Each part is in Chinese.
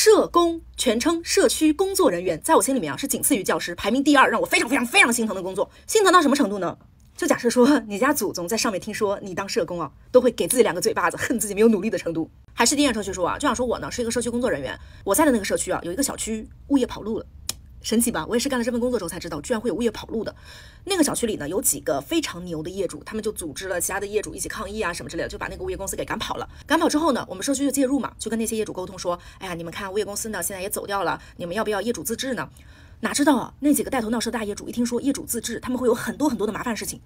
社工全称社区工作人员，在我心里面啊是仅次于教师，排名第2，让我非常心疼的工作。心疼到什么程度呢？就假设说你家祖宗在上面听说你当社工啊，都会给自己2个嘴巴子，恨自己没有努力的程度。还是第一车去说啊，就想说我呢是一个社区工作人员，我在的那个社区啊有一个小区物业跑路了。神奇吧？我也是干了这份工作之后才知道，居然会有物业跑路的。那个小区里呢，有几个非常牛的业主，他们就组织了其他的业主一起抗议啊什么之类的，就把那个物业公司给赶跑了。赶跑之后呢，我们社区就介入嘛，就跟那些业主沟通说，哎呀，你们看物业公司呢现在也走掉了，你们要不要业主自治呢？哪知道啊，那几个带头闹事的大业主一听说业主自治，他们会有很多的麻烦事情，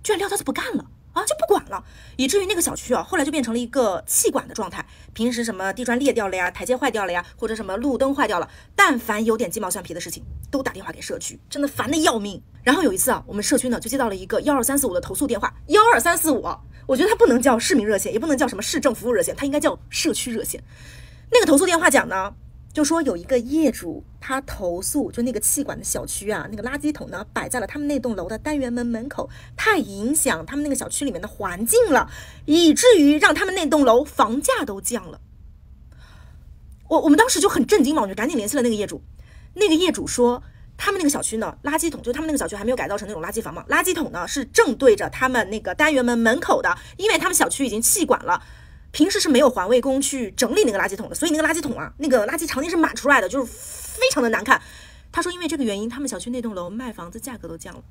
居然撂挑子不干了。就不管了，以至于那个小区啊，后来就变成了一个气管的状态。平时什么地砖裂掉了呀，台阶坏掉了呀，或者什么路灯坏掉了，但凡有点鸡毛蒜皮的事情，都打电话给社区，真的烦得要命。然后有一次啊，我们社区呢就接到了一个12345的投诉电话，12345，我觉得它不能叫市民热线，也不能叫什么市政服务热线，它应该叫社区热线。那个投诉电话讲呢，就说有一个业主他投诉，就那个气管的小区啊，那个垃圾桶呢摆在了他们那栋楼的单元门口，太影响他们那个小区里面的环境了，以至于让他们那栋楼房价都降了。我们当时就很震惊嘛，我就赶紧联系了那个业主。那个业主说，他们那个小区呢，垃圾桶就他们那个小区还没有改造成那种垃圾房嘛，垃圾桶呢是正对着他们那个单元门口的，因为他们小区已经气管了。平时是没有环卫工去整理那个垃圾桶的，所以那个垃圾桶啊，那个垃圾常年是满出来的，就是非常的难看。他说因为这个原因，他们小区那栋楼卖房子价格都降了，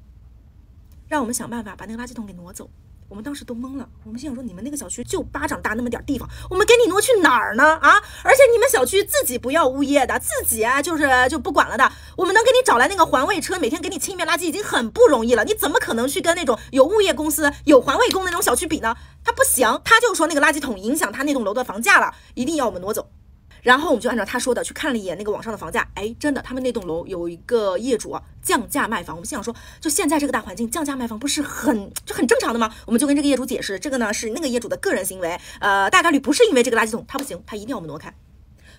让我们想办法把那个垃圾桶给挪走。我们当时都懵了，我们心想说，你们那个小区就巴掌大那么点地方，我们给你挪去哪儿呢？而且你们小区自己不要物业的，自己啊就不管了的，我们能给你找来那个环卫车，每天给你清一遍垃圾已经很不容易了，你怎么可能去跟那种有物业公司有环卫工的那种小区比呢？他不行，他就说那个垃圾桶影响他那栋楼的房价了，一定要我们挪走。然后我们就按照他说的去看了一眼那个网上的房价，真的，他们那栋楼有一个业主降价卖房。我们心想说，就现在这个大环境，降价卖房不是很正常的吗？我们就跟这个业主解释，这个呢是那个业主的个人行为，大概率不是因为这个垃圾桶，他不行，他一定要我们挪开。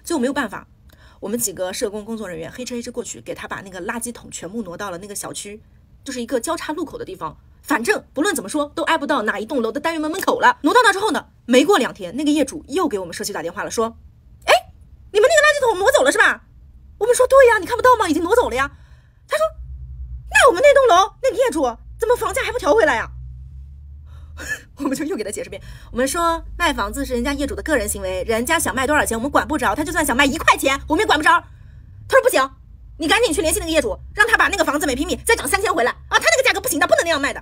最后没有办法，我们几个社工工作人员黑车过去，给他把那个垃圾桶全部挪到了那个小区，就是一个交叉路口的地方。反正不论怎么说，都挨不到哪一栋楼的单元门口了。挪到那之后呢，没过2天，那个业主又给我们社区打电话了，说，你们那个垃圾桶挪走了是吧？我们说对呀，你看不到吗？已经挪走了呀。他说，那我们那栋楼那个业主怎么房价还不调回来呀？我们就又给他解释遍，我们说卖房子是人家业主的个人行为，人家想卖多少钱我们管不着，他就算想卖1块钱我们也管不着。他说不行，你赶紧去联系那个业主，让他把那个房子每平米再涨3000回来他那个价格不行的，不能那样卖的。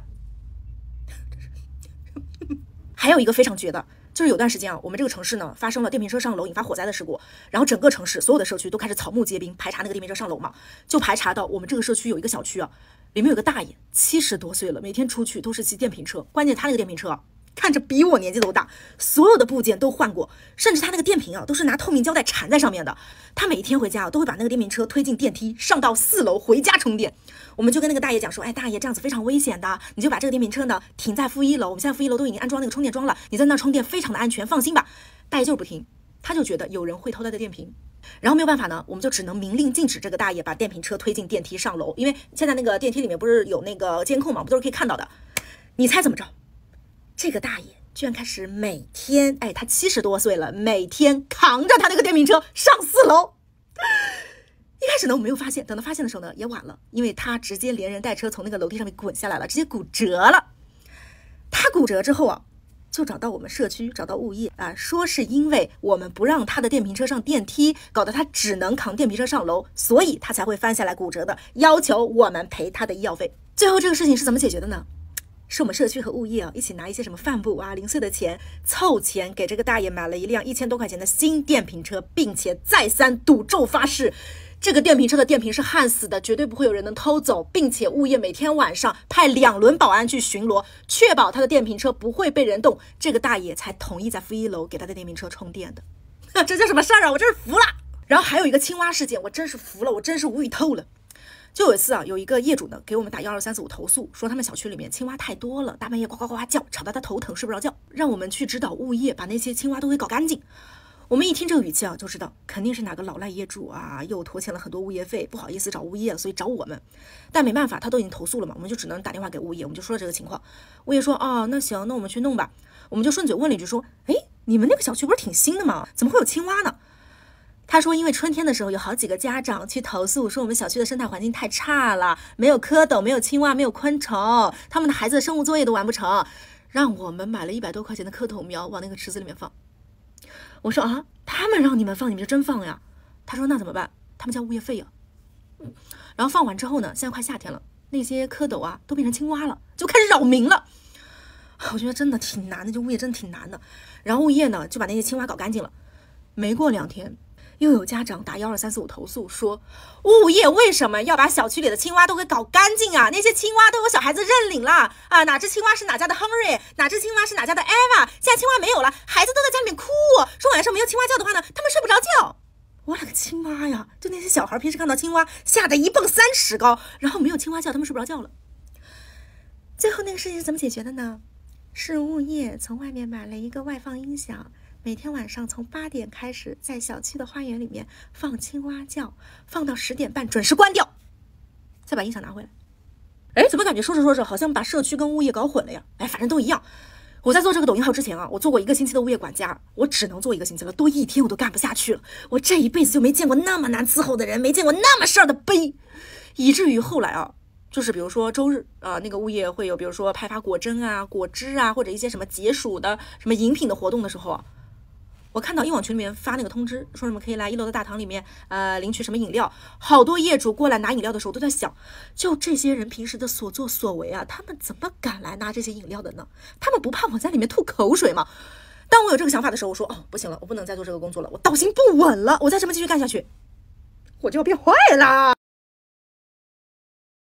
还有一个非常绝的，就是有段时间我们这个城市呢发生了电瓶车上楼引发火灾的事故，然后整个城市所有的社区都开始草木皆兵，排查那个电瓶车上楼嘛，就排查到我们这个社区有一个小区里面有个大爷70多岁了，每天出去都是骑电瓶车，关键他那个电瓶车看着比我年纪都大，所有的部件都换过，甚至他那个电瓶都是拿透明胶带缠在上面的。他每一天回家都会把那个电瓶车推进电梯，上到4楼回家充电。我们就跟那个大爷讲说，大爷这样子非常危险的，你就把这个电瓶车呢停在负1楼，我们现在负1楼都已经安装那个充电桩了，你在那充电非常的安全，放心吧。大爷就是不听，他就觉得有人会偷他的电瓶。然后没有办法呢，我们就只能明令禁止这个大爷把电瓶车推进电梯上楼，因为现在那个电梯里面不是有那个监控嘛，不都是可以看到的。你猜怎么着？这个大爷居然开始每天，他70多岁了，每天扛着他那个电瓶车上4楼。一开始呢我没有发现，等到发现的时候呢也晚了，因为他直接连人带车从那个楼梯上面滚下来了，直接骨折了。他骨折之后就找到我们社区，找到物业说是因为我们不让他的电瓶车上电梯，搞得他只能扛电瓶车上楼，所以他才会翻下来骨折的，要求我们赔他的医药费。最后这个事情是怎么解决的呢？是我们社区和物业一起拿一些什么饭补零碎的钱，凑钱给这个大爷买了一辆1000多块钱的新电瓶车，并且再三赌咒发誓，这个电瓶车的电瓶是焊死的，绝对不会有人能偷走，并且物业每天晚上派2轮保安去巡逻，确保他的电瓶车不会被人动，这个大爷才同意在负1楼给他的电瓶车充电的。这叫什么事儿我真是服了。然后还有一个青蛙事件，我真是服了，我真是无语透了。就有一次有一个业主呢给我们打12345投诉，说他们小区里面青蛙太多了，大半夜呱呱呱叫，吵得他头疼睡不着觉，让我们去指导物业把那些青蛙都给搞干净。我们一听这个语气就知道肯定是哪个老赖业主又拖欠了很多物业费，不好意思找物业，所以找我们。但没办法，他都已经投诉了嘛，我们就只能打电话给物业，我们就说了这个情况。物业说那行，那我们去弄吧。我们就顺嘴问了一句说，你们那个小区不是挺新的吗？怎么会有青蛙呢？他说，因为春天的时候有好几个家长去投诉，说我们小区的生态环境太差了，没有蝌蚪，没有青蛙，没有昆虫，他们的孩子的生物作业都完不成，让我们买了100多块钱的蝌蚪苗往那个池子里面放。我说啊，他们让你们放，你们就真放呀？他说那怎么办？他们交物业费呀。然后放完之后呢，现在快夏天了，那些蝌蚪啊都变成青蛙了，就开始扰民了。我觉得真的挺难的，就物业真的挺难的。然后物业呢就把那些青蛙搞干净了。没过2天，又有家长打12345投诉说，物业为什么要把小区里的青蛙都给搞干净啊？那些青蛙都有小孩子认领了啊！哪只青蛙是哪家的亨瑞，哪只青蛙是哪家的 Eva， 现在青蛙没有了，孩子都在家里面哭，说晚上没有青蛙叫的话呢，他们睡不着觉。我勒个青蛙呀！就那些小孩平时看到青蛙吓得1蹦3尺高，然后没有青蛙叫，他们睡不着觉了。最后那个事情是怎么解决的呢？是物业从外面买了一个外放音响，每天晚上从8点开始，在小区的花园里面放青蛙叫，放到10点半准时关掉，再把音响拿回来。哎，怎么感觉说着说着好像把社区跟物业搞混了呀？哎，反正都一样。我在做这个抖音号之前啊，我做过1个星期的物业管家，我只能做1个星期了，多1天我都干不下去了。我这一辈子就没见过那么难伺候的人，没见过那么事儿的悲，以至于后来啊，就是比如说周日那个物业会有比如说派发果珍啊、果汁啊，或者一些什么解暑的什么饮品的活动的时候啊，我看到硬网群里面发那个通知，说什么可以来1楼的大堂里面领取什么饮料，好多业主过来拿饮料的时候都在想，就这些人平时的所作所为啊，他们怎么敢来拿这些饮料的呢？他们不怕我在里面吐口水吗？当我有这个想法的时候，我说哦，不行了，我不能再做这个工作了，我道心不稳了，我再这么继续干下去，我就要变坏了。